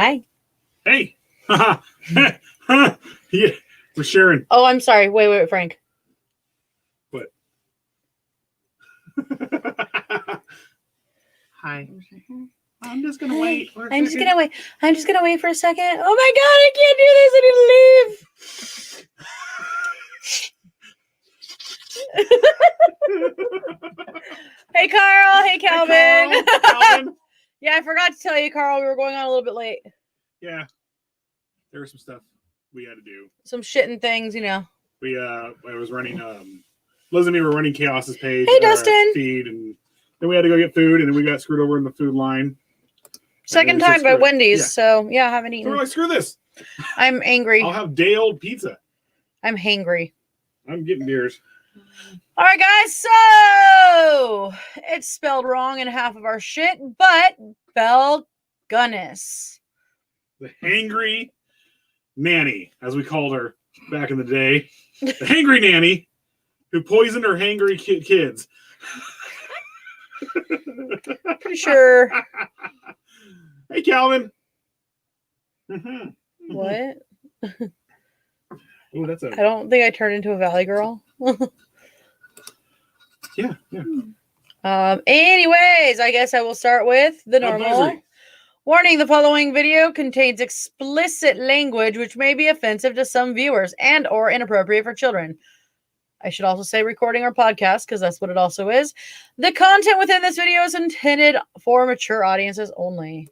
Hi. Hey. Yeah, we're sharing. Oh, I'm sorry. Wait, Frank. What? Hi. I'm just gonna wait. I'm just gonna wait. I'm just gonna wait for a second. Oh my god, I can't do this. I need to leave. Hey, Carl. Hey, Calvin. Hey, Calvin. Yeah, I forgot to tell you, Carl. We were going on a little bit late. Yeah, there was some stuff we had to do. Some shit and things, you know. I was running. Liz and me were running Chaos's page. Hey, Dustin. Feed, and then we had to go get food, and then we got screwed over in the food line. Second time by Wendy's, so yeah, I haven't eaten. So we're like, screw this. I'm angry. I'll have day-old pizza. I'm hangry. I'm getting beers. All right, guys. So it's spelled wrong in half of our shit, but Belle Gunness, the hangry nanny, as we called her back in the day, the hangry nanny who poisoned her hangry kids. Pretty sure. Hey, Calvin. What? Oh, that's I don't think I turned into a Valley girl. Yeah. Anyways, I guess I will start with the normal. Advisory. Warning, the following video contains explicit language which may be offensive to some viewers and or inappropriate for children. I should also say recording our podcast because that's what it also is. The content within this video is intended for mature audiences only.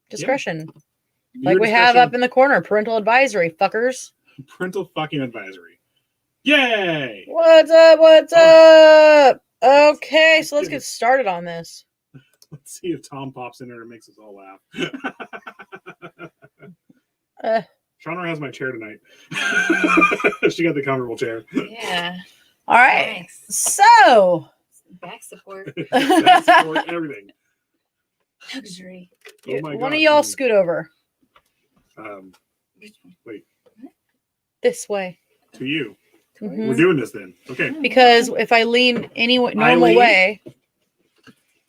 Discretion. Yeah. Like we have up in the corner. Parental advisory, fuckers. Parental fucking advisory. Yay! What's up? Okay, so let's get started on this. Let's see if Tom pops in there and makes us all laugh. Shauna has my chair tonight. She got the comfortable chair. Yeah. All right. Nice. So. Back support. Back support, everything. Luxury. Oh my God. One of y'all scoot over. Wait. This way. To you. Mm-hmm. We're doing this then. Okay. Because if I lean any normal way,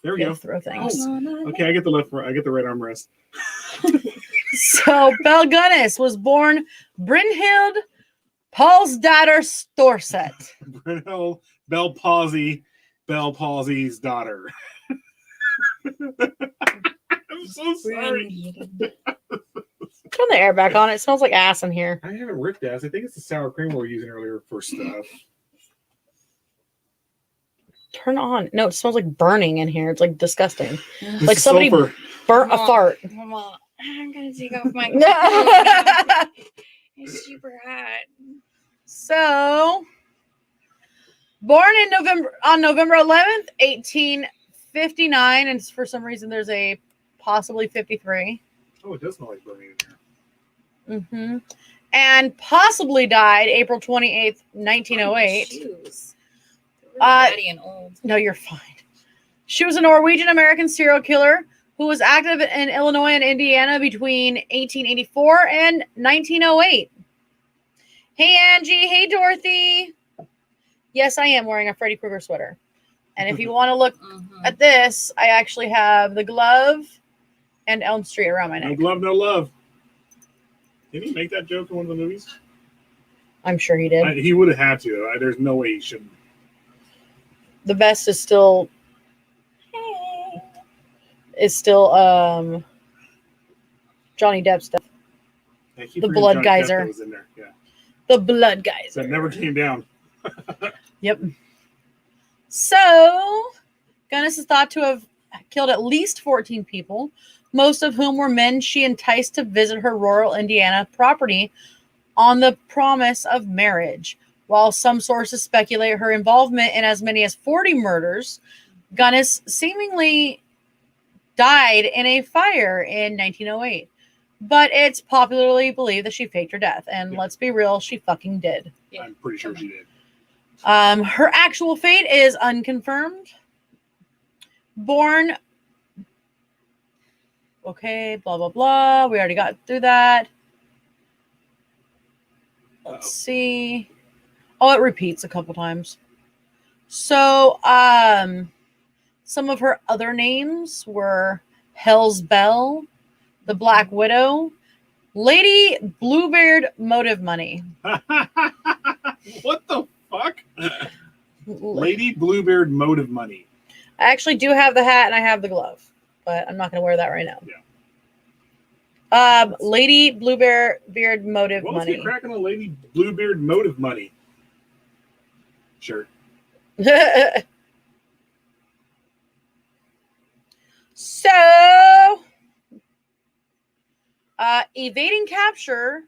there we go. Throw things. Oh. Okay, I get the right armrest. So Belle Gunness was born Brynhild Paulsdatter Storset. Brynhild Belle Palsy's daughter. I'm so sorry. Turn the air back on. It smells like ass in here. I haven't ripped ass. I think it's the sour cream we were using earlier for stuff. Turn on. No, it smells like burning in here. It's like disgusting. This like somebody burnt a fart. Mama, I'm gonna take off my clothes. It's super hot. So, born in November 11th, 1859, and for some reason there's a possibly 53. Oh, it does smell like burning in here. Mm-hmm. And possibly died April 28th, 1908. Shoes. Really and old. No, you're fine. She was a Norwegian-American serial killer who was active in Illinois and Indiana between 1884 and 1908. Hey, Angie. Hey, Dorothy. Yes, I am wearing a Freddy Krueger sweater. And if you want to look at this, I actually have the glove and Elm Street around my neck. No glove, no love. Did he make that joke in one of the movies? I'm sure he did. He would have had to. There's no way he shouldn't. The best is still Johnny Depp stuff. The blood Johnny geyser. Depp was in there. Yeah. The blood geyser. That never came down. Yep. So, Gunness is thought to have killed at least 14 people, most of whom were men she enticed to visit her rural Indiana property on the promise of marriage. While some sources speculate her involvement in as many as 40 murders, Gunness seemingly died in a fire in 1908. But it's popularly believed that she faked her death. And let's be real, she fucking did. Yeah. I'm pretty sure she did. Her actual fate is unconfirmed. Born... Okay, blah, blah, blah. We already got through that. Let's see. Oh, it repeats a couple times. So, some of her other names were Hell's Bell, the Black Widow, Lady Bluebeard motive money. What the fuck? Lady Bluebeard motive money. I actually do have the hat and I have the glove, but I'm not going to wear that right now. Yeah. Lady Bluebeard motive What money. was he cracking a Lady Bluebeard motive money shirt? So, evading capture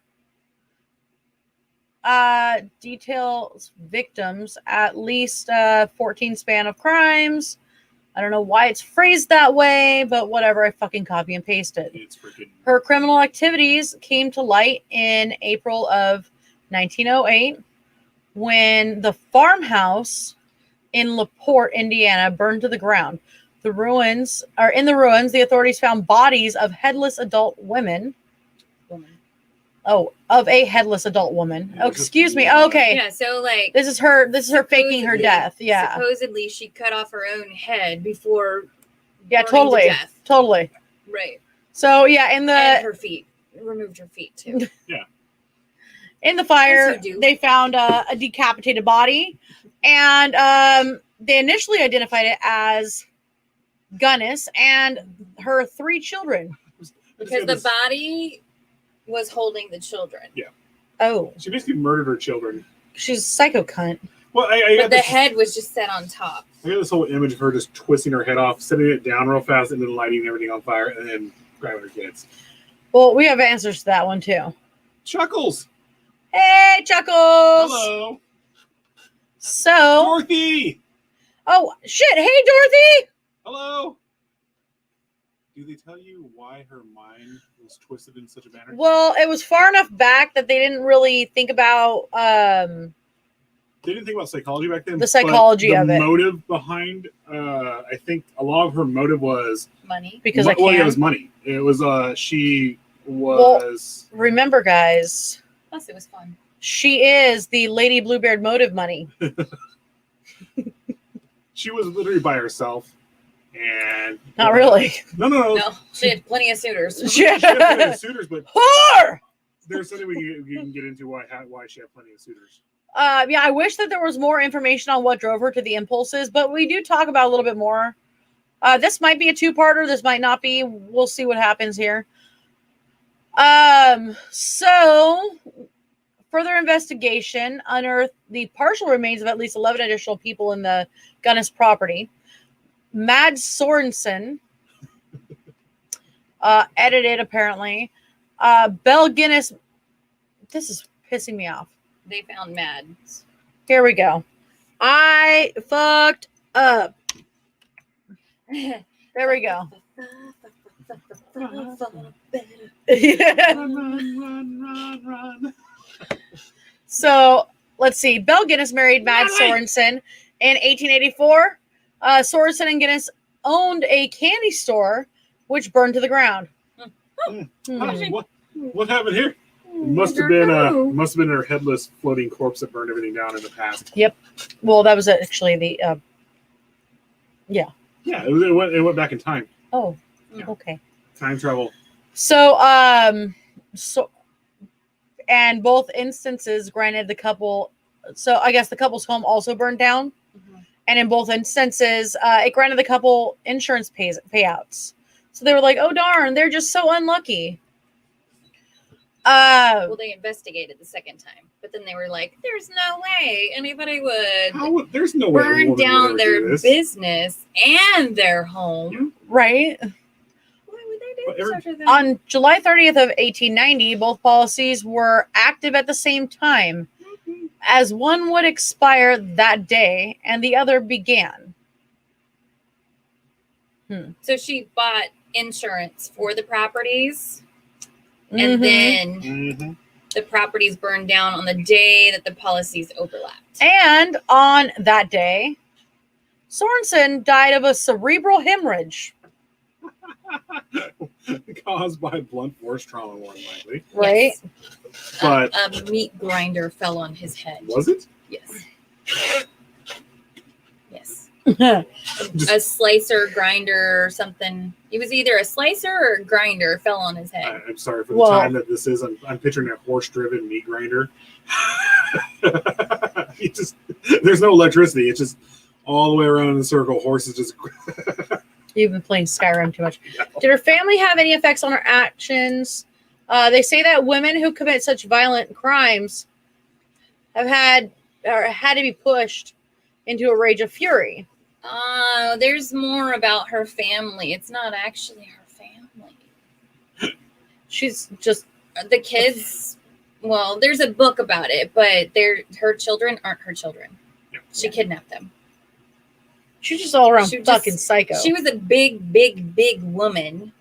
details victims at least 14 span of crimes. I don't know why it's phrased that way, but whatever. I fucking copy and paste it. It's freaking. Her criminal activities came to light in April of 1908 when the farmhouse in LaPorte, Indiana, burned to the ground. In the ruins, the authorities found bodies of headless adult women. Oh, of a headless adult woman. Oh, excuse me. Okay. Yeah, so like This is her faking her death. Yeah. Supposedly she cut off her own head before Yeah, burning to totally. death. Totally. Right. So yeah, And her feet. Removed her feet too. Yeah. In the fire, As you do. they found a decapitated body, and they initially identified it as Gunness and her 3 children. Because the body was holding the children. Yeah. Oh, She basically murdered her children. she's a psycho cunt. Well, I But got the this, head was just set on top. I got this whole image of her just twisting her head off, setting it down real fast, and then lighting everything on fire, and then grabbing her kids. Well, we have answers to that one too. Chuckles. Hey, Chuckles. Hello. So, Dorothy. oh shit! Hey, Dorothy. Hello. Do they tell you why her mind was twisted in such a manner? Well, it was far enough back that they didn't really think about They didn't think about psychology back then. The psychology but of it. The motive behind, I think a lot of her motive was Money. because I well, can. yeah, it was money. It was she was Remember, guys, Plus it was fun. she is the Lady Bluebeard motive money. she was literally by herself, and Not really. No. No, she had plenty of suitors. She had plenty of suitors, but Whore! there's something we can get into why she had plenty of suitors. Yeah, I wish that there was more information on what drove her to the impulses, but we do talk about a little bit more. This might be a 2-parter. This might not be. We'll see what happens here. So further investigation unearthed the partial remains of at least 11 additional people in the Gunness property. Mads Sorensen edited, apparently. Belle Guinness. This is pissing me off. They found Mads. Here we go. I fucked up. There we go. Run. So let's see. Belle Guinness married Mads Sorensen in 1884. Sorensen and Guinness owned a candy store, which burned to the ground. What happened here? Must have been her headless floating corpse that burned everything down in the past. Yep. Well, that was actually the. Yeah. Yeah, it went back in time. Oh. Yeah. Okay. Time travel. So and both instances granted the couple. So I guess the couple's home also burned down, and in both instances, it granted the couple insurance payouts. So they were like, "Oh darn, they're just so unlucky." Well, they investigated the second time, but then they were like, "There's no way anybody would There's no way a burn woman would down ever their do this." business and their home." Right. Why would they But do such a thing? On July 30th of 1890, both policies were active at the same time, as one would expire that day and the other began. So she bought insurance for the properties, Mhm. and then Mhm. the properties burned down on the day that the policies overlapped. And on that day, Sorensen died of a cerebral hemorrhage. Caused by blunt force trauma, more than likely. Right? Yes. But A meat grinder fell on his head. was it? Yes. Yes. A slicer, grinder, or something. He was either a slicer or a grinder fell on his head. I'm sorry for the time that this is. I'm picturing a horse-driven meat grinder. There's no electricity. It's just all the way around in a circle. Horses just. You've been playing Skyrim too much. Did her family have any effects on her actions? They say that women who commit such violent crimes have had to be pushed into a rage of fury. There's more about her family. It's not actually her family. She's just the kids. Well, there's a book about it, but her children aren't her children. She kidnapped them. She's just all around fucking psycho. She was a big woman.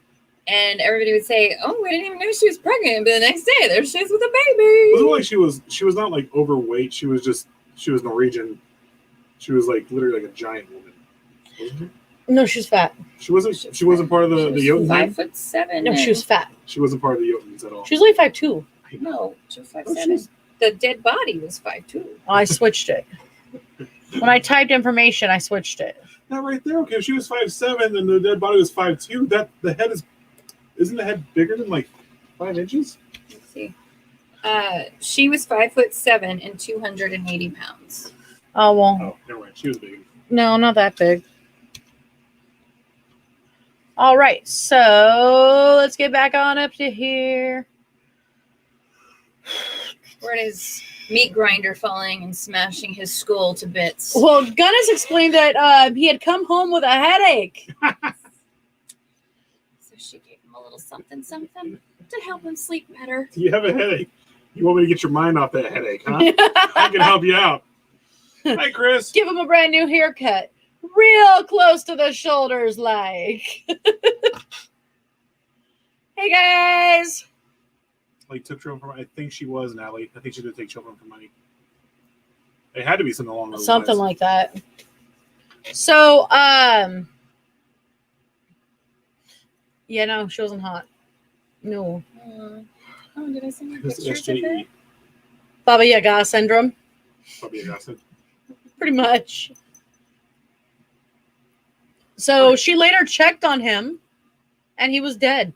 And everybody would say, "Oh, we didn't even know she was pregnant." But the next day, there she is with a baby. It wasn't like she was not like overweight. She was Norwegian. She was like literally like a giant woman. Wasn't she? No, she was fat. She wasn't part of the Jotun. 5'7". No, she was fat. She wasn't part of the Jotuns at all. She was like 5'2". No, she was 5'7". The dead body was 5'2". I switched it. When I typed information, I switched it. Not right there. Okay, if she was 5'7" and the dead body was 5'2", the head isn't the head bigger than like 5 inches? Let's see. She was 5'7" and 280 pounds. Oh well. Oh, never mind. She was big. No, not that big. All right, so let's get back on up to here. Where is meat grinder falling and smashing his skull to bits? Well, Gunness explained that he had come home with a headache. So she gave him a little something to help him sleep better. You have a headache. You want me to get your mind off that headache, huh? I can help you out. Hi, Chris. Give him a brand new haircut. Real close to the shoulders, like. Hey, guys. Like, took children from, I think she was, Natalie. I think she did take children for money. It had to be something along those lines. Something like that. So, yeah, no, she wasn't hot. No. Oh, did I send you This pictures of SJE. it? Baba Yaga syndrome. Probably a gossip. Pretty much. So she later checked on him, and he was dead.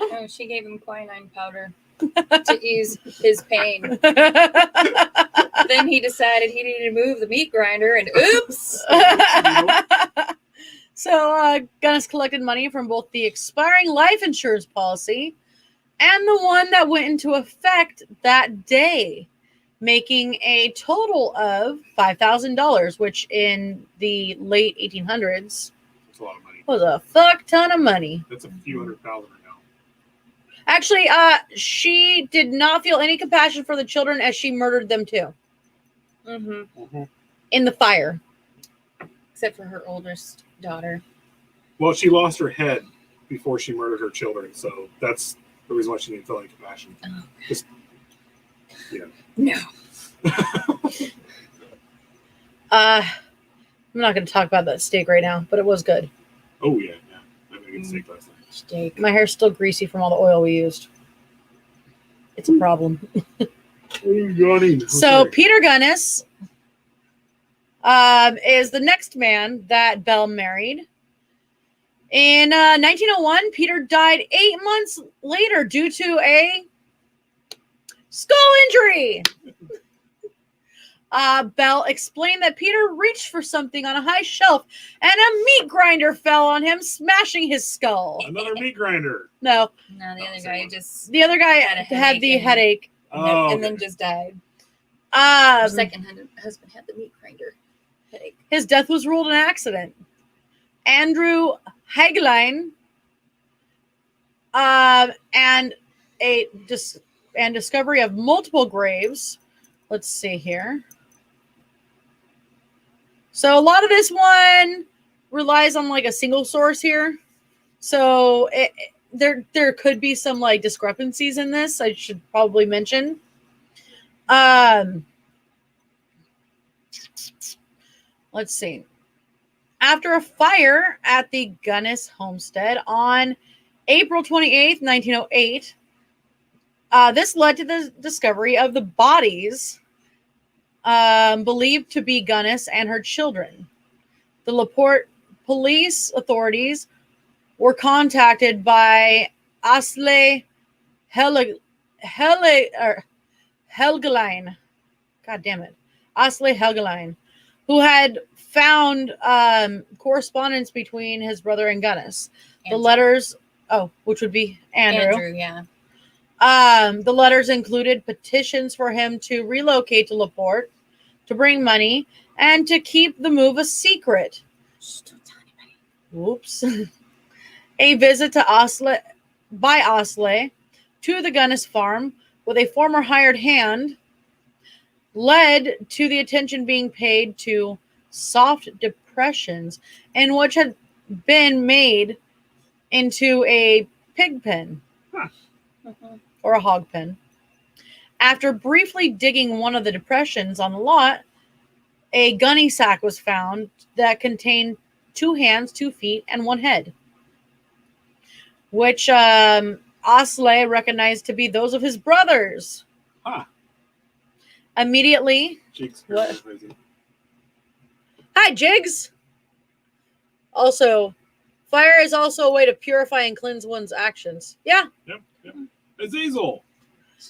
Oh, she gave him quinine powder to ease his pain. Then he decided he needed to move the meat grinder, and oops! So Gunness collected money from both the expiring life insurance policy and the one that went into effect that day, making a total of $5,000, which in the late 1800s That's a lot of money. was a fuck ton of money. That's a few $100,000 right now. Actually, she did not feel any compassion for the children as she murdered them too. Mm-hmm. In the fire. Except for her oldest daughter. Well, she lost her head before she murdered her children, so that's the reason why she didn't feel any compassion. Oh. Just, yeah. No. I'm not going to talk about that steak right now, but it was good. Oh, yeah. I made a good steak last night. Steak. My hair's still greasy from all the oil we used. It's a problem. So Peter Gunness is the next man that Belle married. In 1901, Peter died 8 months later due to a skull injury. Belle explained that Peter reached for something on a high shelf and a meat grinder fell on him, smashing his skull. Another meat grinder. No, The other guy just the other guy Had a had the headache headache. and then just died. Her Um, second husband had the meat grinder headache. his death was ruled an accident. Andrew Hageline and discovery of multiple graves. Let's see here. So a lot of this one relies on like a single source here. So there could be some like discrepancies in this. I should probably mention. Let's see. After a fire at the Gunness homestead on April 28th, 1908, this led to the discovery of the bodies believed to be Gunness and her children. The LaPorte police authorities were contacted by Asle Helgeline. God damn it. Asle Helgeline, who had found correspondence between his brother and Gunness. The letters, which would be Andrew. Yeah. The letters included petitions for him to relocate to LaPorte, to bring money, and to keep the move a secret. Shh, don't tell anybody. Whoops. A visit to Asle to the Gunness farm with a former hired hand led to the attention being paid to soft depressions in which had been made into a pig pen or a hog pen. After briefly digging one of the depressions on the lot, a gunny sack was found that contained 2 hands, 2 feet, and 1 head, which Asle recognized to be those of his brothers. Immediately. Jigs. What? Hi, Jigs. Also, fire is also a way to purify and cleanse one's actions. Yeah. Yep. Azazel.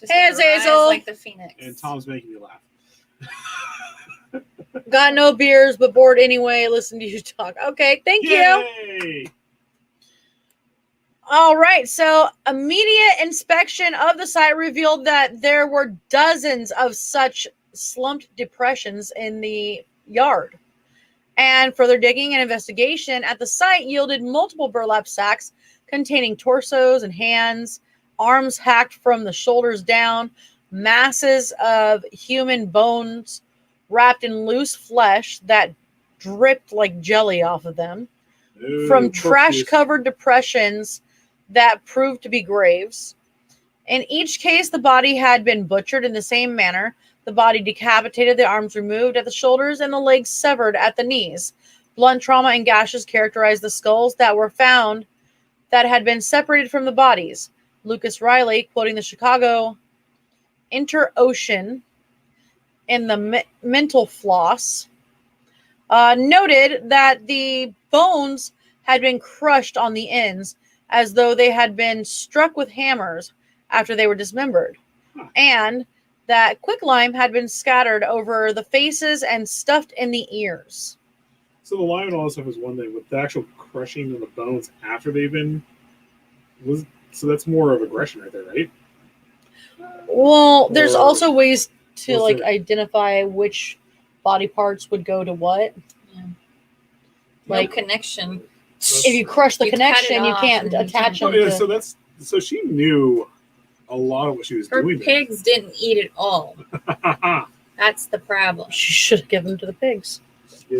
Hey, Azazel. Like the phoenix. And Tom's making me laugh. Got no beers, but bored anyway. Listen to you talk. Okay, thank you. Yay! All right, so immediate inspection of the site revealed that there were dozens of such slumped depressions in the yard. And further digging and investigation at the site yielded multiple burlap sacks containing torsos and hands, arms hacked from the shoulders down, masses of human bones wrapped in loose flesh that dripped like jelly off of them, from trash-covered depressions that proved to be graves. In each case, the body had been butchered in the same manner. The body decapitated, the arms removed at the shoulders, and the legs severed at the knees. Blunt trauma and gashes characterized the skulls that were found that had been separated from the bodies. Lucas Riley, quoting the Chicago Inter-Ocean in the Mental Floss, noted that the bones had been crushed on the ends as though they had been struck with hammers after they were dismembered, and that quicklime had been scattered over the faces and stuffed in the ears. So the lime and all that stuff is one thing, but the actual crushing of the bones after they've been so that's more of aggression right there, right? Well, there's Or also ways to was there- identify which body parts would go to what. Yeah. Like No connection. if you crush the You cut connection, it you off can't and you attach can't- them. Oh, yeah, To, so she knew a lot of what she was Her doing. pigs didn't eat it all. That's the problem. she should have given them to the pigs.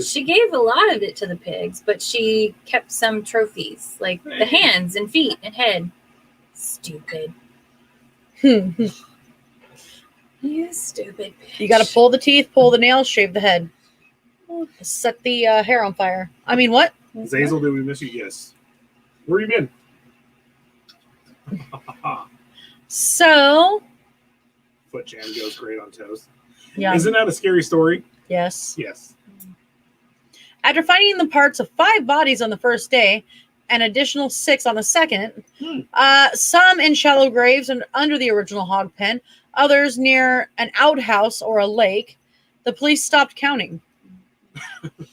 She gave a lot of it to the pigs, but she kept some trophies, like the hands and feet and head. Stupid. You You stupid bitch. got to pull the teeth, pull the nails, shave the head. Set the hair on fire. I mean, what? Zazel, did we miss you? Yes. Where you been? So, Foot jam goes great on toast. yeah, Isn't that a scary story? yes. Yes. After finding the parts of 5 bodies on the first day, an additional 6 on the second, some in shallow graves and under the original hog pen, others near an outhouse or a lake, the police stopped counting.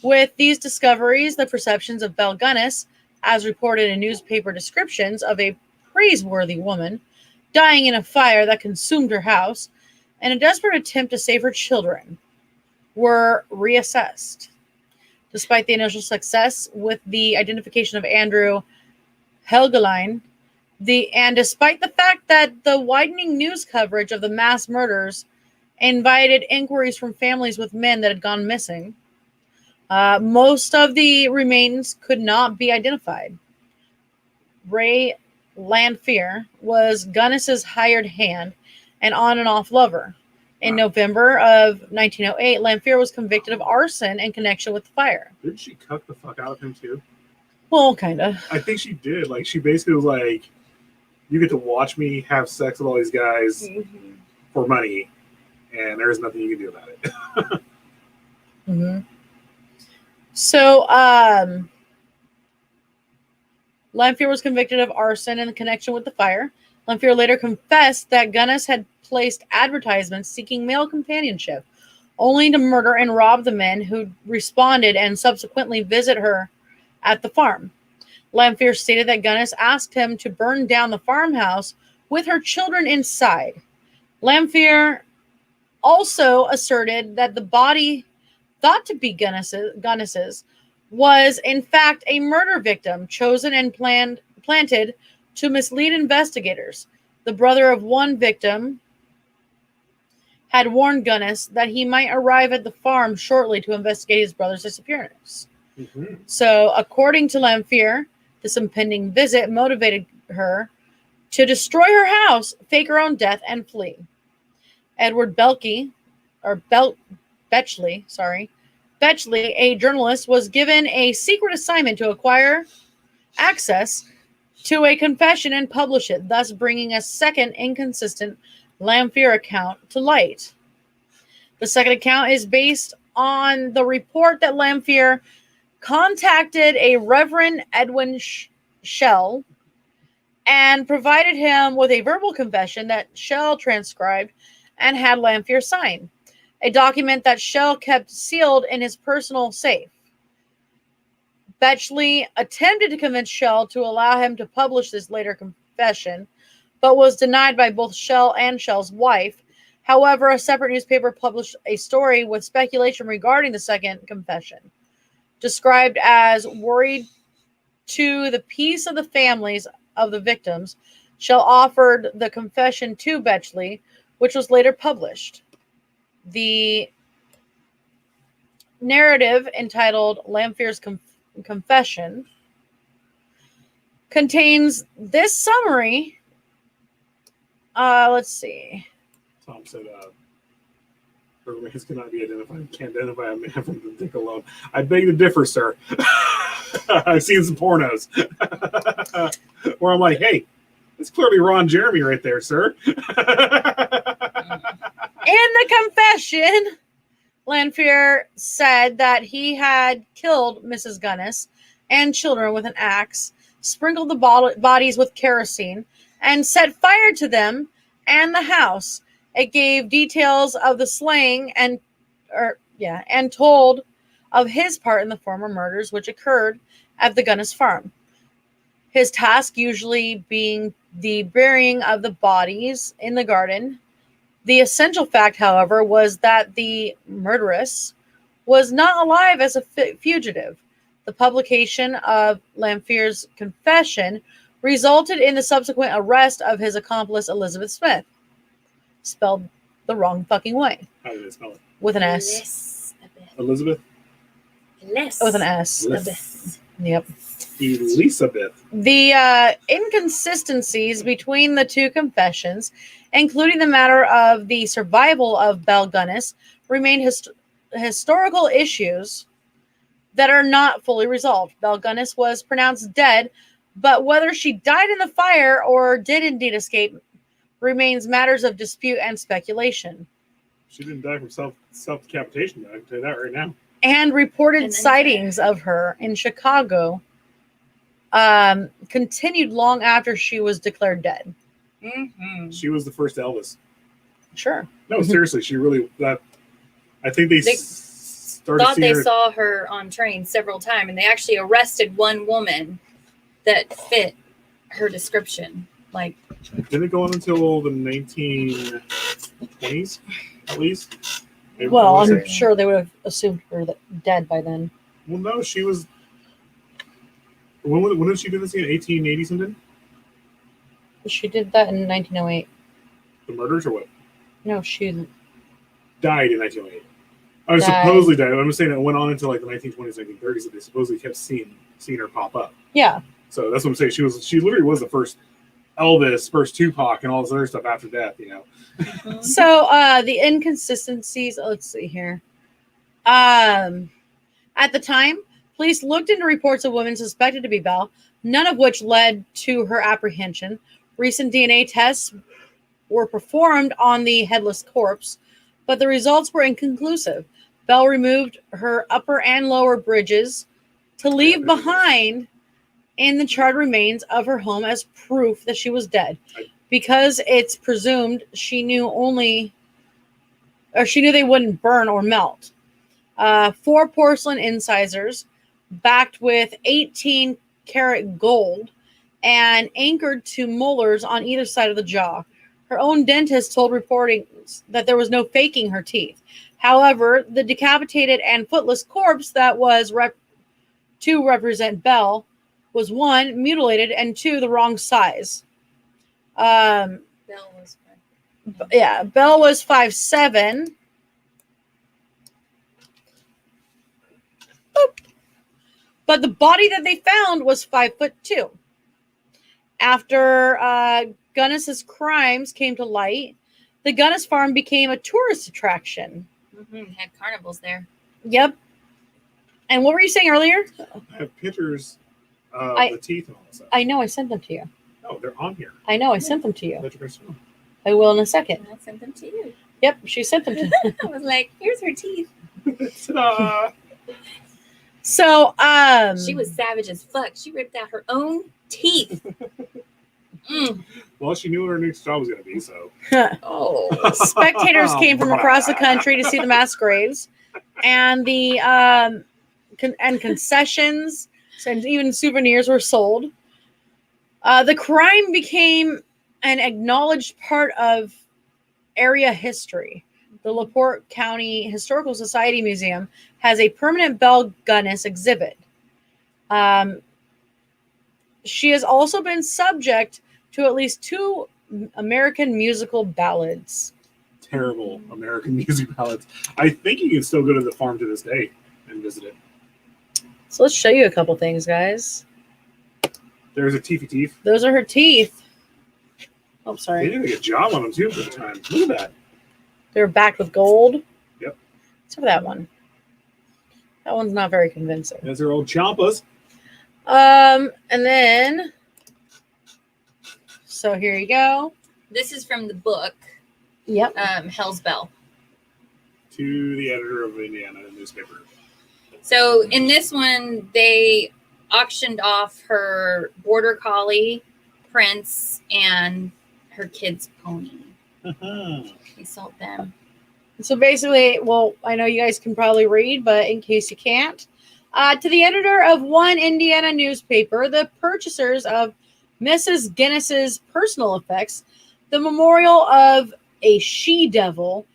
With these discoveries, the perceptions of Belle Gunness, as reported in newspaper descriptions of a praiseworthy woman dying in a fire that consumed her house, and a desperate attempt to save her children, were reassessed. Despite the initial success with the identification of Andrew Helgeline, and despite the fact that the widening news coverage of the mass murders invited inquiries from families with men that had gone missing, most of the remains could not be identified. Ray Lanphier was Gunness's hired hand and on and off lover. In November of 1908, Lanphier was convicted of arson in connection with the fire. Didn't she cuck the fuck out of him too? Well, kind of. I think she did. Like, she basically was like, you get to watch me have sex with all these guys for money, and there's nothing you can do about it. So, Lanfear was convicted of arson in connection with the fire. Lanfear later confessed that Gunness had placed advertisements seeking male companionship, only to murder and rob the men who responded and subsequently visit her at the farm. Lanfear stated that Gunness asked him to burn down the farmhouse with her children inside. Lanfear also asserted that the body thought to be Gunness's was in fact a murder victim chosen and planted to mislead investigators. The brother of one victim had warned Gunness that he might arrive at the farm shortly to investigate his brother's disappearance. Mhm. So, according to Lanfear, this impending visit motivated her to destroy her house, fake her own death, and flee. Edward Betchley, a journalist, was given a secret assignment to acquire access to a confession and publish it, thus bringing a second inconsistent Lanfear account to light. The second account is based on the report that Lanfear contacted a Reverend Edwin Shell and provided him with a verbal confession that Shell transcribed and had Lanfear sign, a document that Shell kept sealed in his personal safe. Betchley attempted to convince Shell to allow him to publish this later confession, but was denied by both Shell and Shell's wife. However, a separate newspaper published a story with speculation regarding the second confession, described as worried to the peace of the families of the victims. Shell offered the confession to Betchley, which was later published. The narrative, entitled Lanfear's Confession, contains this summary. Let's see. Tom said, "Remains cannot be identified. Can't identify a man from the dick alone." I beg to differ, sir. I've seen some pornos where I'm like, "Hey, it's clearly Ron Jeremy right there, sir." In the confession, Lanfear said that he had killed Mrs. Gunness and children with an axe, sprinkled the bodies with kerosene, and set fire to them and the house. It gave details of the slaying and told of his part in the former murders which occurred at the Gunness farm. His task usually being the burying of the bodies in the garden. The essential fact, however, was that the murderess was not alive as a fugitive. The publication of Lanfear's confession resulted in the subsequent arrest of his accomplice Elizabeth Smith, spelled the wrong fucking way. How did they spell it? With an S. Elizabeth? With an S. Yep. Elizabeth. The inconsistencies between the two confessions, including the matter of the survival of Belle Gunness, remain historical issues that are not fully resolved. Belle Gunness was pronounced dead, but whether she died in the fire or did indeed escape remains matters of dispute and speculation. She didn't die from self-decapitation, I can tell you that right now. And reported sightings of her in Chicago continued long after she was declared dead. Mm-hmm. She was the first Elvis. Sure. No, seriously, she really. I think they started. Thought they her. saw her on train several times, and they actually arrested one woman that fit her description. Like, didn't it go on until the 1920s, at least? Well, I'm sure they would have assumed her dead by then. Well, no, she was. When did she do this in 1880 something? She did that in 1908. The murders or what? No, she died in 1908. I was supposedly died. I'm just saying it went on until like the 1920s, 1930s that they supposedly kept seeing her pop up. Yeah. So that's what I'm saying. She literally was the first Elvis, first Tupac, and all this other stuff after death, you know. mm-hmm. So the inconsistencies, let's see here. At the time, police looked into reports of women suspected to be Belle, none of which led to her apprehension. Recent DNA tests were performed on the headless corpse, but the results were inconclusive. Belle removed her upper and lower bridges to leave behind in the charred remains of her home as proof that she was dead. Because it's presumed she knew they wouldn't burn or melt. 4 porcelain incisors backed with 18-karat gold and anchored to molars on either side of the jaw. Her own dentist told reporters that there was no faking her teeth. However, the decapitated and footless corpse that was to represent Belle was 1, mutilated, and 2, the wrong size. Belle was Yeah, Belle was 5'7". Boop. But the body that they found was 5'2". After Gunness's crimes came to light, the Gunness farm became a tourist attraction. Had carnivals there. Yep. And what were you saying earlier? I have pictures of the teeth and all that stuff. I know, I sent them to you. No, they're on here. I know, I sent them to you. Let your guys know. I will in a second. I sent them to you. Yep, she sent them to me. I was like, here's her teeth. Ta-da! So, She was savage as fuck. She ripped out her own teeth. Well, she knew what her next job was going to be, so. Oh. spectators came from across the country to see the mass graves, and the concessions and even souvenirs were sold. The crime became an acknowledged part of area history. The LaPorte County Historical Society Museum has a permanent Belle Gunness exhibit. She has also been subject to at least 2 American musical ballads. Terrible American music ballads. I think you can still go to the farm to this day and visit it. So let's show you a couple things, guys. There's a teethy teeth. Those are her teeth. Oh, They sorry. did a good job on them, too, for the time. Look at that. They're backed with gold. Yep. Except for that one. That one's not very convincing. There's her old champas. And then, so here you go. This is from the book, Yep. Hell's Bell. To the editor of the Indiana newspaper. So in this one, they auctioned off her border collie, Prince, and her kid's pony. They sold them. So basically, well, I know you guys can probably read, but in case you can't, to the editor of one Indiana newspaper, the purchasers of Mrs. Guinness's personal effects, the memorial of a she-devil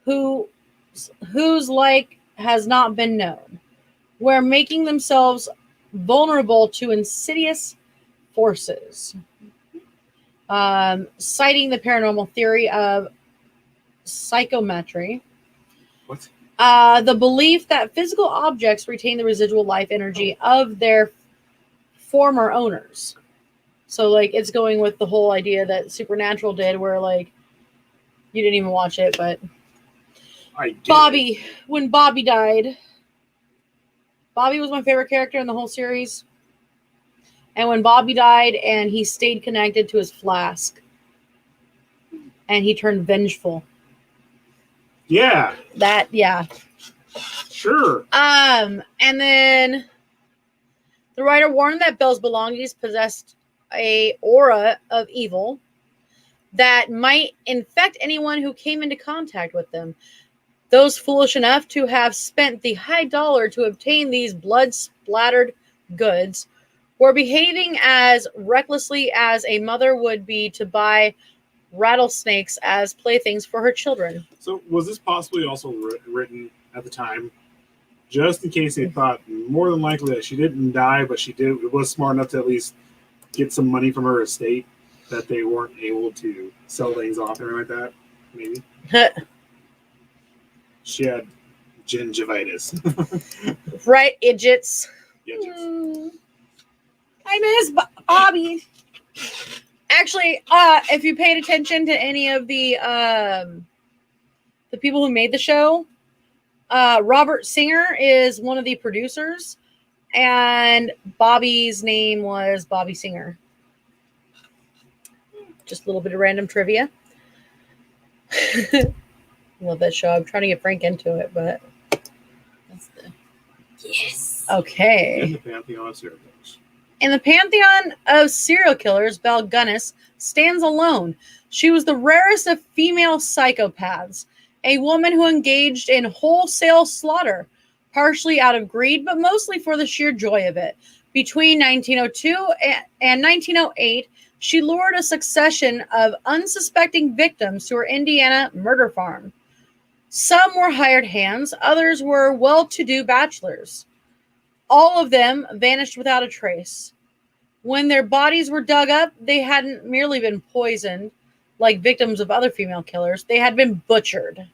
whose like has not been known, were making themselves vulnerable to insidious forces, citing the paranormal theory of psychometry. What? The belief that physical objects retain the residual life energy of their former owners. So, like, it's going with the whole idea that Supernatural did, where, like, you didn't even watch it, but I did. Bobby, when Bobby died, Bobby was my favorite character in the whole series. And when Bobby died and he stayed connected to his flask and he turned vengeful. Yeah. That, yeah. Sure. And then the writer warned that Belle's belongings possessed a aura of evil that might infect anyone who came into contact with them. Those foolish enough to have spent the high dollar to obtain these blood-splattered goods were behaving as recklessly as a mother would be to buy rattlesnakes as playthings for her children. So was this possibly also written at the time, just in case they thought more than likely that she didn't die, but she was smart enough to at least get some money from her estate, that they weren't able to sell things off or anything like that? Maybe. She had gingivitis. Right, idiots. Idiots. I miss Bobby. Actually, if you paid attention to any of the people who made the show, Robert Singer is one of the producers, and Bobby's name was Bobby Singer. Just a little bit of random trivia. Love that show. I'm trying to get Frank into it, but Yes. In Okay. the pantheon of serial killers. In the pantheon of serial killers, Belle Gunness stands alone. She was the rarest of female psychopaths, a woman who engaged in wholesale slaughter, partially out of greed, but mostly for the sheer joy of it. Between 1902 and 1908, she lured a succession of unsuspecting victims to her Indiana murder farm. Some were hired hands, others were well-to-do bachelors. All of them vanished without a trace. When their bodies were dug up, they hadn't merely been poisoned, like victims of other female killers. They had been butchered.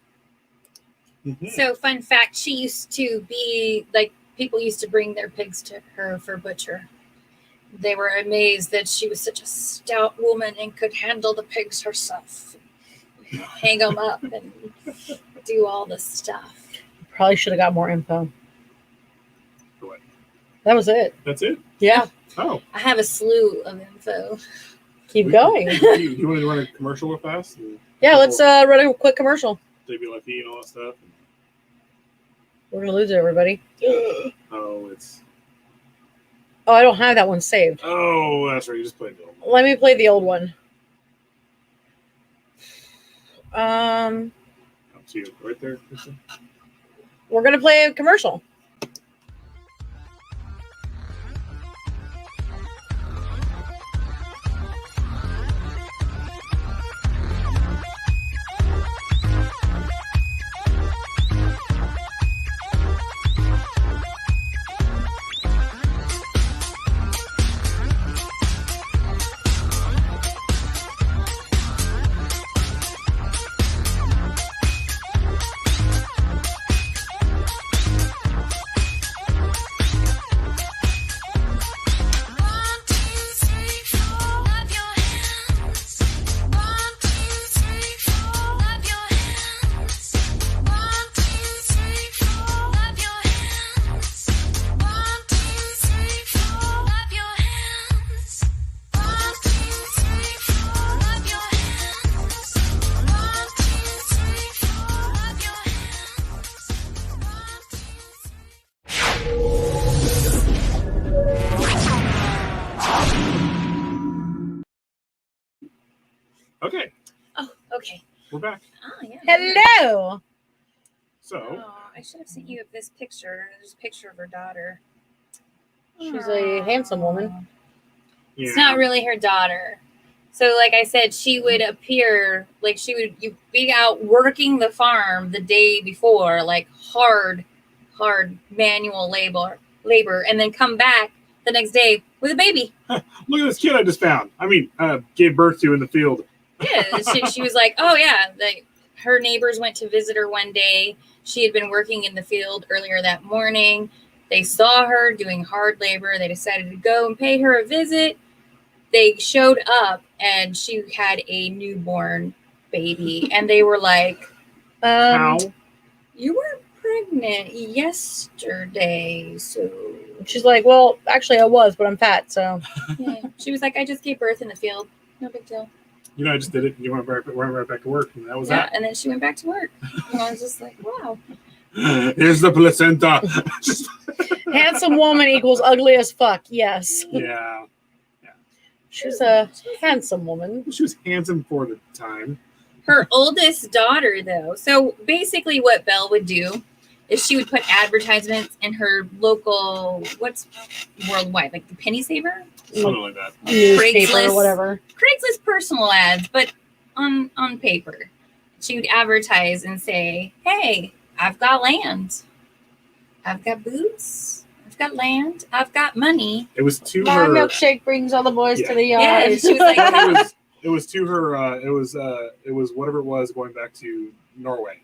Mhm. So, fun fact, she used to be, like, people used to bring their pigs to her for butcher. They were amazed that she was such a stout woman and could handle the pigs herself. Hang them up and do all the stuff. Probably should have got more info. For what? That was it. That's it? Yeah. Oh. I have a slew of info. Keep going. You want to run a commercial real fast? Yeah, let's run a quick commercial. WLFE and all that stuff. We're going to lose it, everybody. Oh, it's... Oh, I don't have that one saved. Oh, that's right. You just played the old one. Let me play the old one. Up to you. Right there. We're going to play a commercial. Okay. Oh, okay. We're back. Oh, yeah. Hello. So, Oh, I should have sent you this picture. There's a picture of her daughter. She's a handsome woman. Aw. yeah. It's not really her daughter. So, like I said, she would appear like you'd be out working the farm the day before, like hard manual labor, and then come back the next day with a baby. Look at this kid I just found. I mean, gave birth to in the field. Yeah, she was like, oh yeah, like her neighbors went to visit her one day. She had been working in the field earlier that morning. They saw her doing hard labor. They decided to go and pay her a visit. They showed up and she had a newborn baby, and they were like, How? you were pregnant yesterday, so She's like, well, actually, I was, but I'm fat, so. yeah. She was like, I just gave birth in the field. No big deal. You know, I just did it. You went right back to work, and that was Yeah, and then she went back to work. And I was just like, wow. that. Here's the placenta. Just, Handsome woman equals ugly as fuck. Yes. yeah. She's a handsome woman. She was handsome for the time. Her oldest daughter, though. So basically, what Belle would do is she would put advertisements in her local, what's worldwide, like the Penny Saver, Something like that. Newspaper Craigslist. or whatever. Craigslist personal ads, but on paper. She would advertise and say, "Hey, I've got land. I've got boots. I've got land. I've got money." It was to My her. milkshake brings all the boys Yeah. to the Yeah, yard. and she was like, It was to her. It was whatever it was going back to Norway,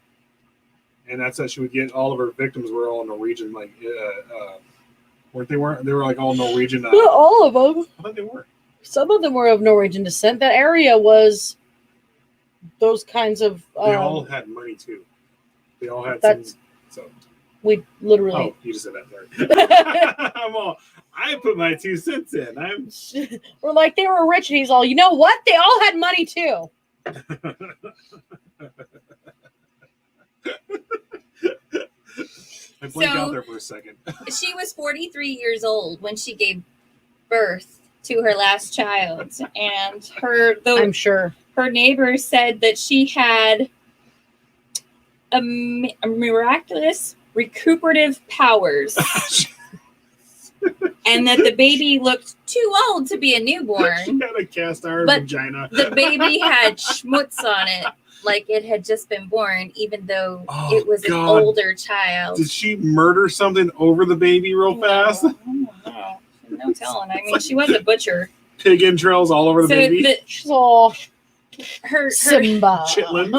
and that's how she would get all of her victims were all Norwegian. Like, weren't they? They were like all Norwegian. Not all of them. I thought they were. Some of them were of Norwegian descent. That area was those kinds of. They all had money too. They all had That's- some. So. We literally. Oh, you just said that. Sorry. I put my 2 cents in. We're like, they were rich, and he's all, you know what? They all had money too. I blanked So- out there for a second. She was 43 years old when she gave birth to her last child, and I'm sure. her neighbor said that she had a miraculous recuperative powers, and that the baby looked too old to be a She newborn. had a cast iron But vagina. The baby had schmutz on it, like it had just been born, even though Oh, it was God. an older child. Did she murder something over the baby real fast? No telling. I mean, she was a butcher. Pig entrails all over the baby. She's all Her Simba. Chitlins.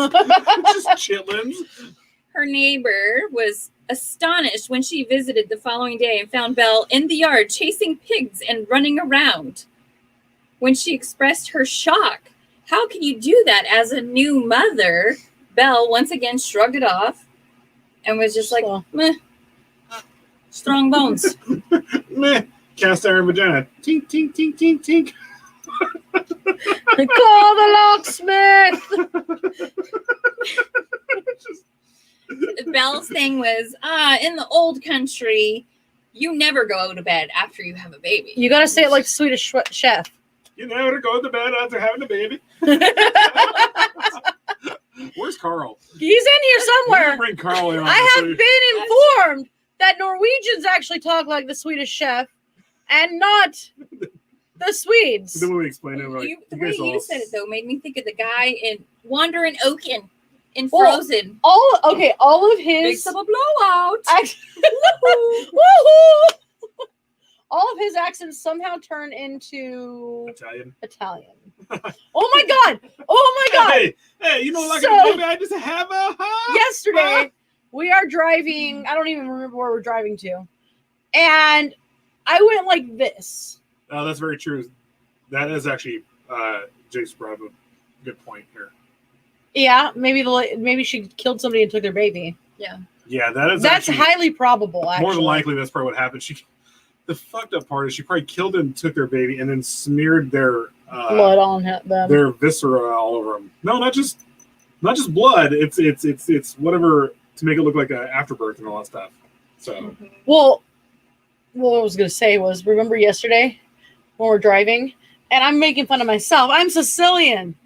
Just chitlins. her neighbor was astonished when she visited the following day and found Belle in the yard chasing pigs and running around. When she expressed her shock, how can you do that as a new mother? Belle once again shrugged it off and was just like, So- meh, strong bones. Meh. Cast iron vagina. Tink, tink, tink, tink, tink. Call the locksmith. Belle's thing was, in the old country, you never go to bed after you have a baby. You gotta say it like the Swedish chef. You never go to bed after having a baby. Where's Carl? He's in here We somewhere. can bring Carl in. On I this, have so been informed that Norwegians actually talk like the Swedish chef and not the Swedes. Then we explain it. We're like, The you way guys you all. said it, though, made me think of the guy in Wandering Oaken in Well, Frozen. All of Big his summer blowout. Woohoo! All of his accents somehow turn into Italian. Italian. Oh my god! Oh my god! Hey, you know, like So- a baby, I just have a. Yesterday, we are driving. I don't even remember where we're driving to, and I went like this. Oh, that's very true. That is actually Jake's brought up a good point here. Yeah, maybe she killed somebody and took their baby. Yeah, that is. That's actually, highly probable. Actually, more than likely that's probably what happened. The fucked up part is she probably killed and took their baby and then smeared their blood on them. their viscera all over them. No, not just blood. It's whatever to make it look like an afterbirth and all that stuff. So Well, what I was gonna say was, remember yesterday when we're driving, and I'm making fun of myself. I'm Sicilian,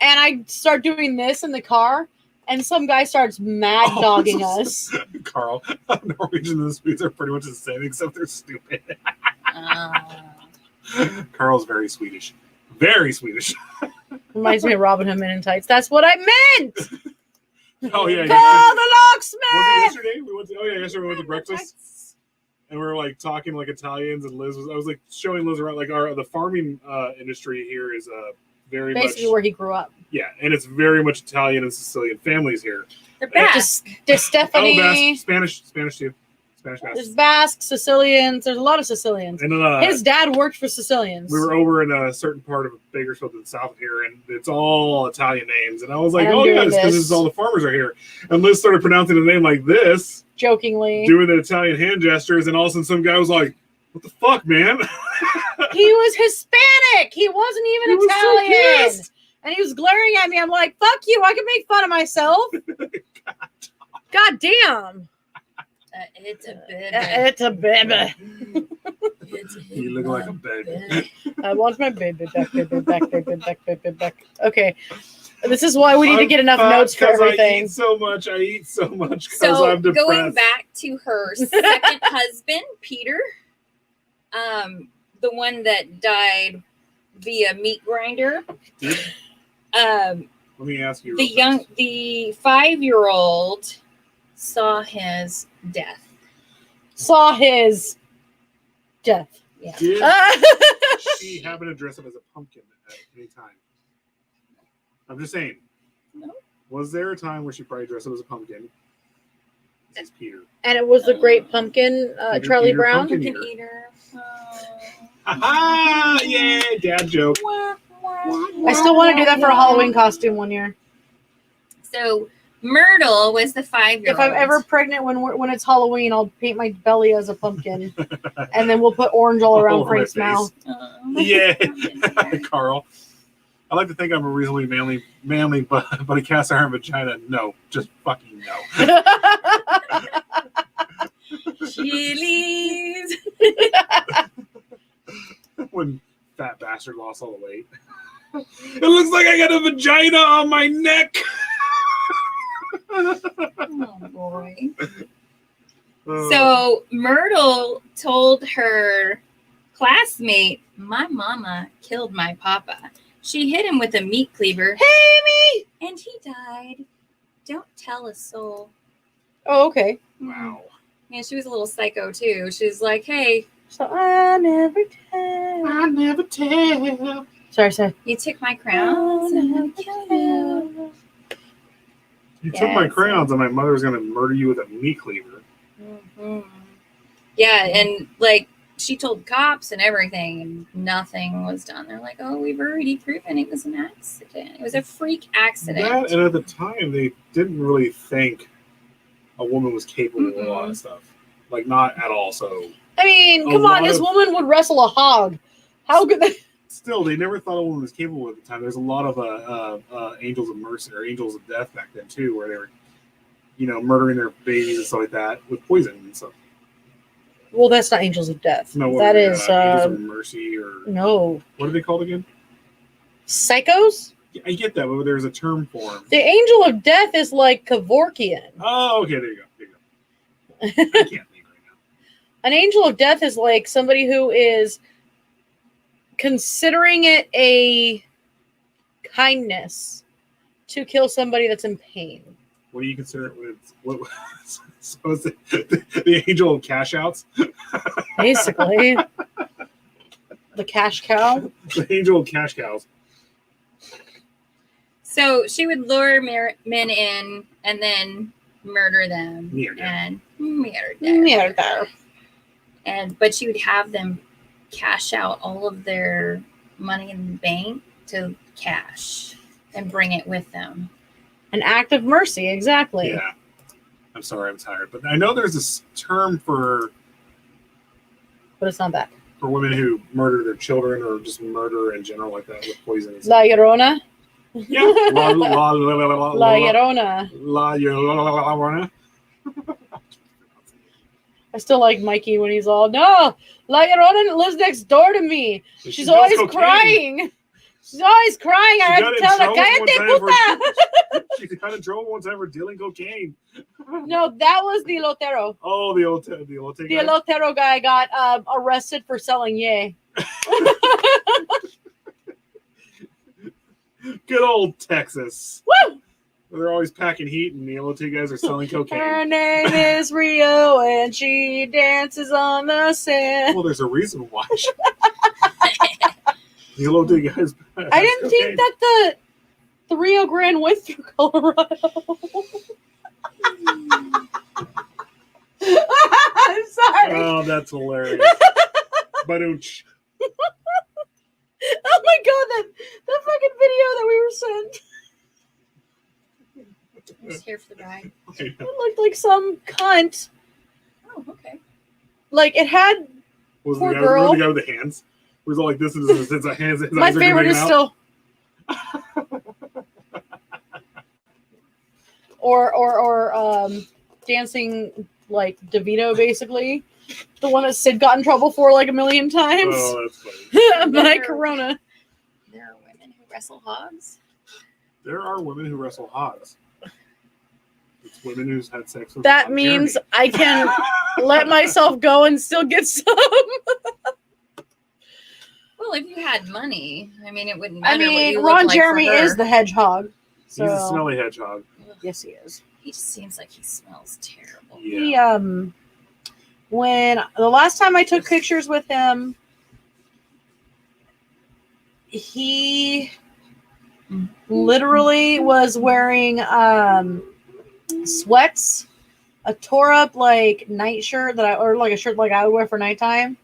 and I start doing this in the car, and some guy starts mad dogging us. Carl, Norwegians and the Swedes are pretty much the same, except they're stupid. Carl's very Swedish. Very Swedish. Reminds me of Robin Hood Men in Tights. That's what I meant. Oh, yeah. Call the Was it locksmith. yesterday? Yesterday we went to breakfast and we were like talking like Italians, and I was like showing Liz around like the farming industry here is very Basically, much where he grew up. yeah, and it's very much Italian and Sicilian families here. They're Basque. There's Stephanie. Oh, Spanish too. Spanish There's Basque. Basque, Sicilians. There's a lot of Sicilians. And His dad worked for Sicilians. we were over in a certain part of Bakersfield to the south of here, and it's all Italian names. And I was like, And I'm oh yeah, doing it's because this. all the farmers are here. And Liz started pronouncing the name like this, Jokingly. doing the Italian hand gestures, and all of a sudden some guy was like, what the fuck, man? He was Hispanic. He wasn't even He was so Italian. pissed. And he was glaring at me. I'm like, fuck you. I can make fun of myself. God damn. It's a baby. It's a baby. You look like a baby. I want my baby back, baby back, baby back, baby back. Okay. This is why we need to get enough I'm fat notes for 'cause everything. I eat so much because So I'm depressed. going back to her second husband, Peter, the one that died via meat grinder. Let me ask you. The 5-year-old saw his death. Saw his death. Yeah. Did she happen to dress up as a pumpkin at any time? I'm just saying. No. Was there a time where she probably dressed up as a pumpkin? This is Peter. And it was the Great Pumpkin, Peter, Charlie Peter Brown. Pumpkin. Pumpkin eater. Ah, yeah, dad joke. I still want to do that for a Halloween costume one year. So Myrtle was the 5-year-old. If I'm ever pregnant when it's Halloween, I'll paint my belly as a pumpkin, and then we'll put orange all around All over my Frank's mouth. Yeah, Carl. I like to think I'm a reasonably manly, but a cast iron vagina. No, just fucking no. Chilies. When fat bastard lost all the weight. It looks like I got a vagina on my neck. Oh boy. Uh, So Myrtle told her classmate, "My mama killed my papa. She hit him with a meat cleaver. Hey, me! And he died. Don't tell a soul." Oh, okay. wow. Yeah, she was a little psycho too. She's like, "Hey, So I never tell. I never tell. Sorry. you took my crowns and I'm gonna kill you." You took my Yeah, crayons, and my mother's gonna murder you with a meat cleaver. Mhm. Yeah, and like she told cops and everything, and nothing was done. They're like, "Oh, we've already proven it was an accident. It was a freak accident." That, and at the time, they didn't really think a woman was capable of a lot of stuff. Like, not at all. So, I mean, come on, lot this of- woman would wrestle a hog. How could they? still, they never thought a woman was capable at the time. There's a lot of angels of mercy or angels of death back then too, where they were, murdering their babies and stuff like that with poison and stuff. Well, that's not angels of death. No, That is angels of mercy, or no what are they called again? psychos. Yeah, I get that, but there's a term for them. The angel of death is like Kevorkian. Oh, okay, there you go. I can't think right now. An angel of death is like somebody who is considering it a kindness to kill somebody that's in pain. What do you consider it with? So is it the angel of cash outs? Basically, the cash cow. The angel of cash cows. So she would lure men in and then murder them. Murder. Murder. But she would have them cash out all of their money in the bank to cash and bring it with them. An act of mercy, exactly. Yeah. I'm sorry, I'm tired, but I know there's this term for But it's not that. women who murder their children or just murder in general like that with poison. La Llorona. Yeah. La Llorona. Llorona. I still like Mikey when he's all, no, La Llorona lives next door to me. She's does always cocaine. crying. She's always crying. I have to tell her, cállate, puta. She got in trouble one time for dealing cocaine. No, that was the Elotero. Oh, the Elote The guy. Elotero guy got arrested for selling yay. Good old Texas. Woo! They're always packing heat, and the Elote guys are selling Her cocaine. name is Rio, and she dances on the sand. Well, there's a reason why. The Elote guys. I didn't think that the Rio Grande went through Colorado. I'm sorry. Oh, that's hilarious. Badooch. Oh my god, that fucking video that we were sent. I'm just here for the ride. It looked like some cunt. Oh, okay. Like it had Was Poor the girl. guy with the hands? It was all like this is his hands. His my eyes are favorite coming is out. still or dancing like DeVito, basically. The one that Sid got in trouble for like a million times. Oh, that's funny. My Corona. There are women who wrestle hogs. There are women who wrestle hogs. It's women who's had sex with. That means I can let myself go and still get some. Well, if you had money, I mean, it wouldn't I matter what mean, you Ron look like Jeremy for her. is the hedgehog. So He's a smelly hedgehog. yes, he is. He just seems like he smells terrible. Yeah. He when the last time I took pictures with him, he literally was wearing sweats, a tore up like night shirt or like a shirt like I would wear for nighttime,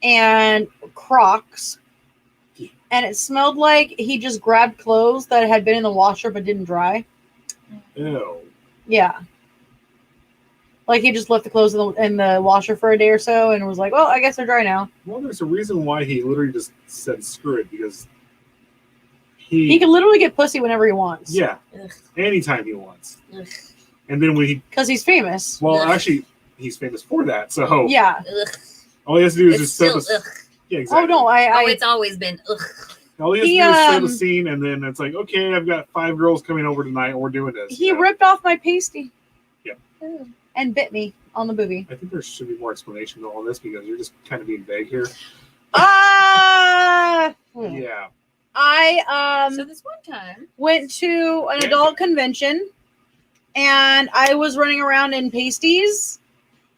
and Crocs. And it smelled like he just grabbed clothes that had been in the washer but didn't dry. Ew. Yeah. Like he just left the clothes in the washer for a day or so and was like, well, I guess they're dry now. Well, there's a reason why he literally just said screw it, because He can literally get pussy whenever he wants. yeah, Ugh. anytime he wants. Ugh. And then when he, Because he's famous. well, Ugh. actually, he's famous for that. So Yeah. Ugh. all he has to do is It's just set still the ugh. yeah, exactly. Oh no, Oh, it's always been ugh. All he has He, to do is set the scene, and then it's like, okay, I've got 5 girls coming over tonight, and we're doing this. he ripped off my pasty. Yep. And bit me on the boobie. I think there should be more explanation to all this because you're just kind of being vague here. Yeah. I So this one time, went to an Yeah. adult convention, and I was running around in pasties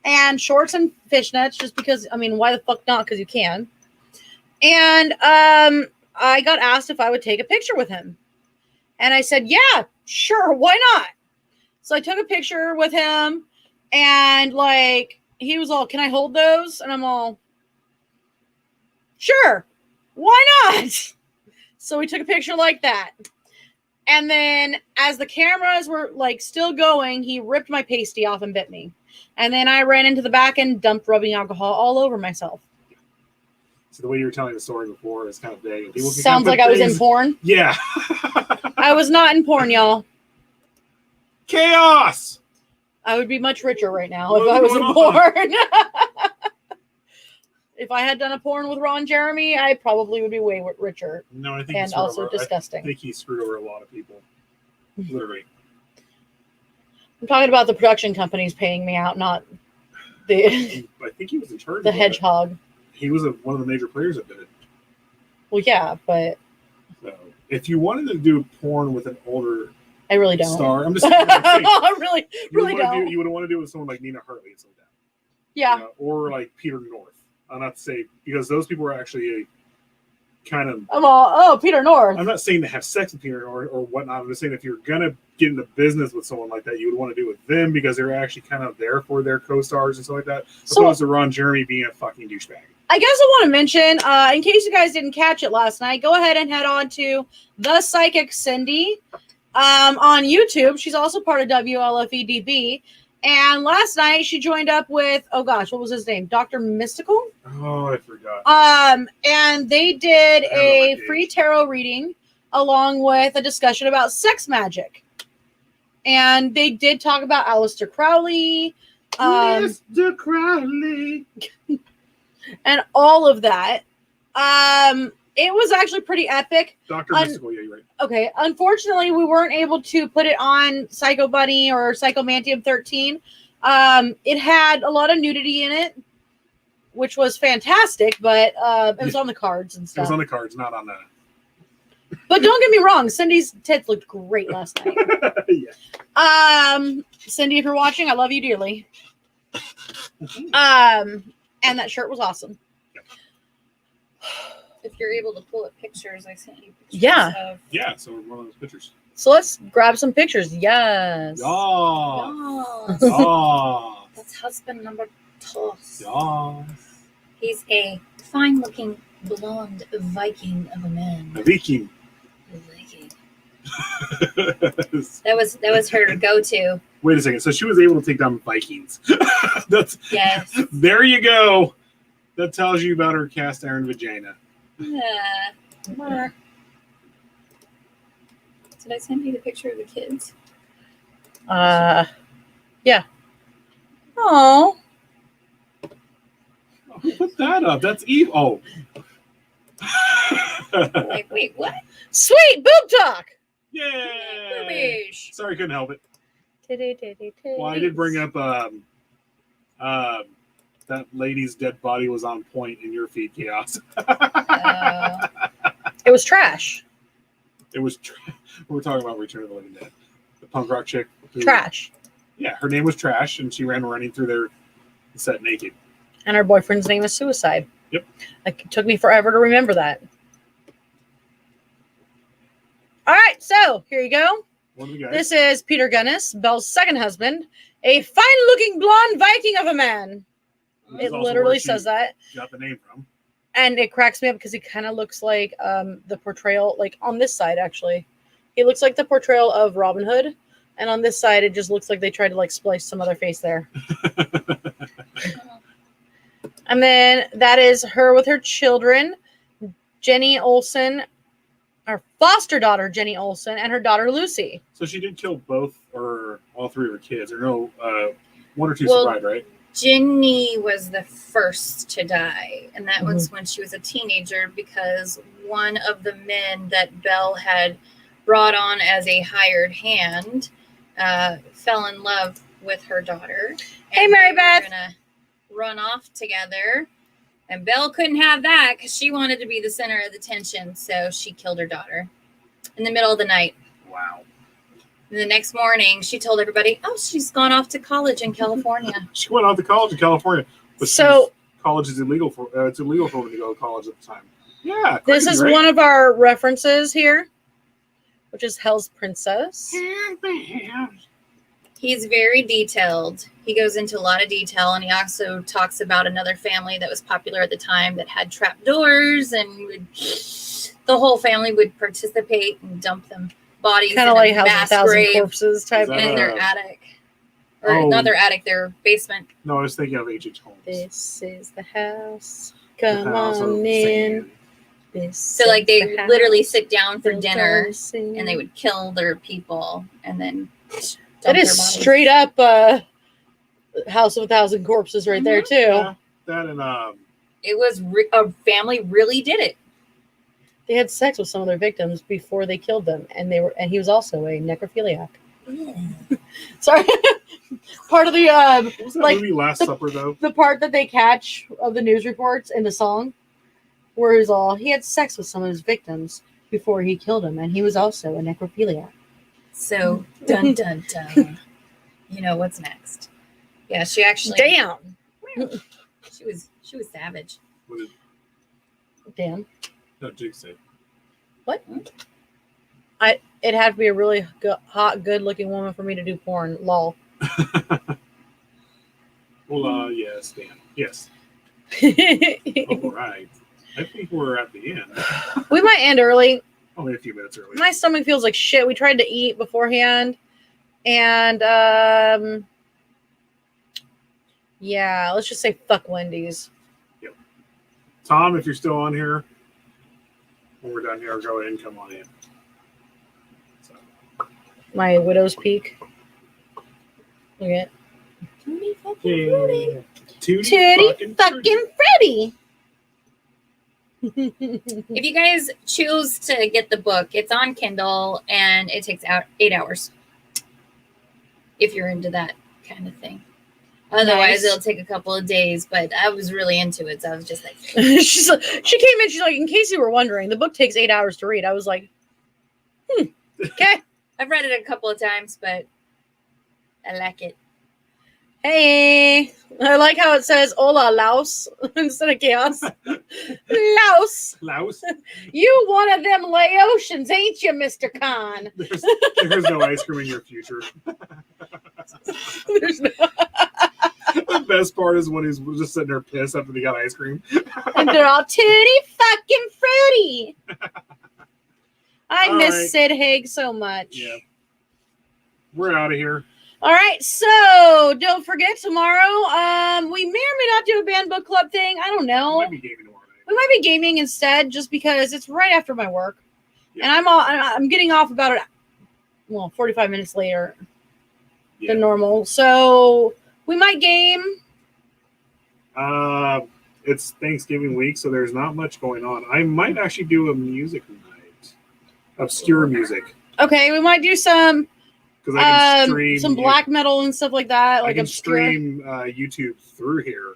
and shorts and fishnets, just because. I mean, why the fuck not? Because you can. And I got asked if I would take a picture with him, and I said, "Yeah, sure, why not?" So I took a picture with him, and like he was all, "Can I hold those?" And I'm all, "Sure, why not?" So we took a picture like that. And then as the cameras were like still going, he ripped my pasty off and bit me. And then I ran into the back and dumped rubbing alcohol all over myself. So the way you were telling the story before is kind of vague. People can Sounds kind of like put I was in things- porn. Yeah. I was not in porn, y'all. Chaos. I would be much richer right now if What's I was in going porn. If I had done a porn with Ron Jeremy, I probably would be way richer No, I think and he screwed also over. disgusting. I think he screwed over a lot of people. Literally. I'm talking about the production companies paying me out, not the I think he was in charge. the of it. hedgehog. He was one of the major players that did it. Well, yeah, but So if you wanted to do porn with an older I really don't. star, I'm just saying, I really you would don't. you would want to do it with someone like Nina Hartley and something like that. Yeah. Or like Peter North. I'm not to say because those people are actually kind of. I'm all, oh, Peter North. I'm not saying to have sex with Peter or whatnot. I'm just saying if you're gonna get into business with someone like that, you would want to do it with them because they're actually kind of there for their co-stars and stuff like that, So- opposed to Ron Jeremy being a fucking douchebag. I guess I want to mention, in case you guys didn't catch it last night, go ahead and head on to The Psychic Cindy on YouTube. She's also part of WLFEDB. And last night she joined up with, oh gosh, what was his name? Dr. Mystical? Oh, I forgot. And they did I don't know a my free age. tarot reading along with a discussion about sex magic. And they did talk about Aleister Crowley. Mr. Crowley. And all of that. It was actually pretty epic. Dr. Mystical, yeah, you're right. Okay, unfortunately, we weren't able to put it on Psycho Bunny or Psychomantium 13. It had a lot of nudity in it, which was fantastic, but it was on the cards and It was stuff. on the cards, not on the. But don't get me wrong, Cindy's tits looked great last night. Yeah. Cindy, if you're watching, I love you dearly. And that shirt was awesome. if you're able to pull up pictures, I sent you pictures Yeah. of. Yeah, so one of those pictures. So let's grab some pictures. Yes. Yeah. Yes. Yeah. That's husband number 2. Yeah. He's a fine-looking blonde Viking of a man. A Viking. A Viking. That was her go-to. Wait a second. So she was able to take down Vikings. That's Yes. there you go. That tells you about her cast iron vagina. Yeah. Did I send you the picture of the kids? Yeah. Oh. Oh, who put that up? That's Eve. Oh. Like, wait, what? Sweet boob talk. Yay! Boobish. Sorry, couldn't help it. Well, Well, I did bring up that lady's dead body was on point in your feed, Chaos. It was trash. It was. We were talking about Return of the Living Dead, the punk rock chick. Trash. Yeah, her name was Trash, and she ran running through their set naked. And her boyfriend's name is Suicide. Yep. It took me forever to remember that. All right, so here you go. One of the guys. This is Peter Gunness, Belle's second husband, a fine-looking blonde Viking of a man. This is It also literally where she says that. got the name from. And it cracks me up because he kind of looks like the portrayal, like on this side, actually. He looks like the portrayal of Robin Hood. And on this side, it just looks like they tried to like splice some other face there. And then that is her with her children, Jenny Olsen, our foster daughter, Jenny Olsen, and her daughter, Lucy. So she did kill both or all three of her kids, or no, one or two Well, survived, right? Ginny was the first to die, and that was when she was a teenager because one of the men that Belle had brought on as a hired hand fell in love with her daughter. Hey, Mary Beth. They were gonna run off together, and Belle couldn't have that because she wanted to be the center of the attention, so she killed her daughter in the middle of the night. Wow. And the next morning, she told everybody, "Oh, she's gone off to college in California." She went off to college in California. But So college is illegal for it's illegal for women to go to college at the time. Yeah. this crazy, is right? one of our references here, which is Hell's Princess. He's very detailed. He goes into a lot of detail, and he also talks about another family that was popular at the time that had trapdoors, and the whole family would participate and dump them bodies Kind in of like a House of mass 1,000 grave Corpses type. Is that in their attic. Or not their attic, their basement. No, I was thinking of H.H. Holmes. This is the house. The Come House of on in. Sand. This So, like, they is the literally house sit down for built dinner, on sand. and they would kill their people, and then That dump is their bodies. straight up House of 1,000 Corpses right there, too. Yeah, that and It was a family really did it. They had sex with some of their victims before they killed them, and he was also a necrophiliac. Sorry, part of the what was that like, movie Last Supper though? the part that they catch of the news reports in the song, where he had sex with some of his victims before he killed them, and he was also a necrophiliac. So dun dun dun. You know what's next? Yeah, she actually. Damn. She was savage. What did Damn. no Jig say? What? It had to be a really hot, good-looking woman for me to do porn. Lol. Well, yes, Dan. Yes. All right. I think we're at the end. We might end early. Only a few minutes early. My stomach feels like shit. We tried to eat beforehand, and yeah, let's just say fuck Wendy's. Tom, if you're still on here, when we're done here, go ahead and come on in. So. My widow's peak. Look at Yeah. Tootie fucking Freddy. If you guys choose to get the book, it's on Kindle and it takes 8 hours. If you're into that kind of thing. Otherwise, Nice. it'll take a couple of days, but I was really into it, so I was just like, she came in, she's like, in case you were wondering, the book takes 8 hours to read. I was like, okay. I've read it a couple of times, but I like it. Hey, I like how it says "Hola, Laos" instead of chaos. Laos, Laos? you one of them Laotians, ain't you, Mr. Khan? There's no ice cream in your future. There's no, The best part is when he's just sitting there pissed after they got ice cream. and they're all tutti fucking fruity. I All miss right. Sid Haig so much. Yeah. We're out of here. All right, so don't forget tomorrow. We may or may not do a band book club thing. I don't know. Might be gaming tomorrow night. We might be gaming instead, just because it's right after my work, Yeah. and I'm getting off about 45 minutes later Yeah. than normal. So we might game. It's Thanksgiving week, so there's not much going on. I might actually do a music night. Obscure music. Okay, we might do some Because I can stream some black metal and stuff like that. I Like can obscure. stream YouTube through here.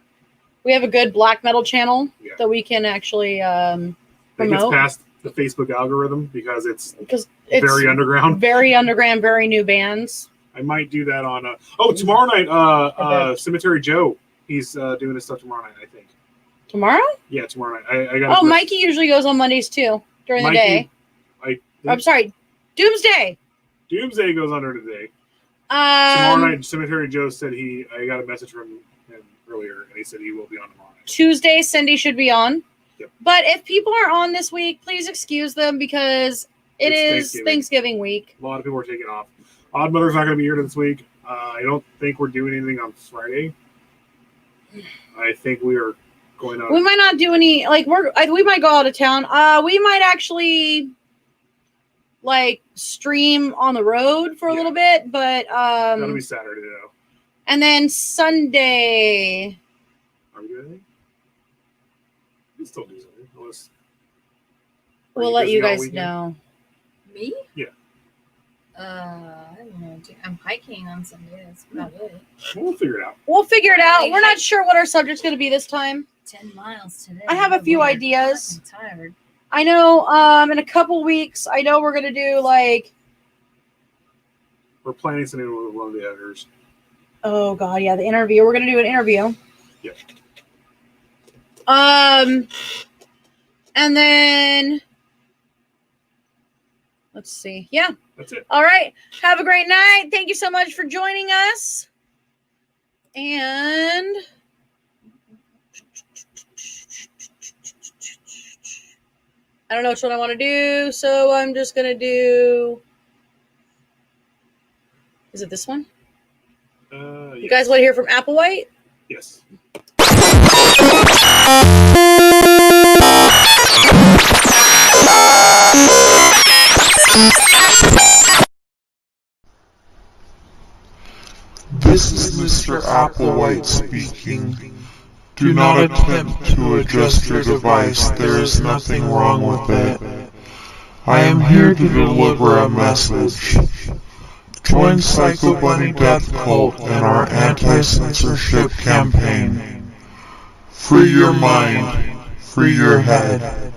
We have a good black metal channel Yeah. that we can actually It gets promote past the Facebook algorithm because it's because it's very underground. very underground, very new bands. I might do that on. Tomorrow night. Okay. Cemetery Joe. He's doing his stuff tomorrow night. I think. Tomorrow? Yeah, tomorrow night. I got. Oh, Mikey usually goes on Mondays too during the day. I'm sorry, Doomsday. Doomsday goes under today. Tomorrow Um, night, Cemetery Joe said I got a message from him earlier, and he said he will be on tomorrow night. Tuesday, Cindy should be on. Yep. But if people are on this week, please excuse them because it It's is Thanksgiving week. A lot of people are taking off. Odd Mother's not going to be here this week. I don't think we're doing anything on Friday. I think we are going on. We might not do any we might go out of town. We might actually stream on the road for a Yeah. little bit, but That'll be Saturday though. And then Sunday. Are we doing anything? We can still do something. Unless, We'll let busy you all guys weekend? know. Me? Yeah. I don't know. I'm hiking on Sunday. That's about it. We'll figure it out. We'll figure it out. We're not sure what our subject's going to be this time. 10 miles today. I have a Oh, few boy. ideas. I'm tired. I know in a couple weeks, I know we're going to do like, We're planning something with one of the editors. oh God, yeah, the interview. We're going to do an interview. Yeah. And then, let's see. Yeah. That's it. All right. Have a great night. Thank you so much for joining us. And I don't know which one I want to do, so I'm just going to do. Is it this one? Yes. You guys want to hear from Applewhite? Yes. This is Mr. Applewhite speaking. Do not attempt to adjust your device. There is nothing wrong with it. I am here to deliver a message. Join Psycho Bunny Death Cult in our anti-censorship campaign. Free your mind. Free your head.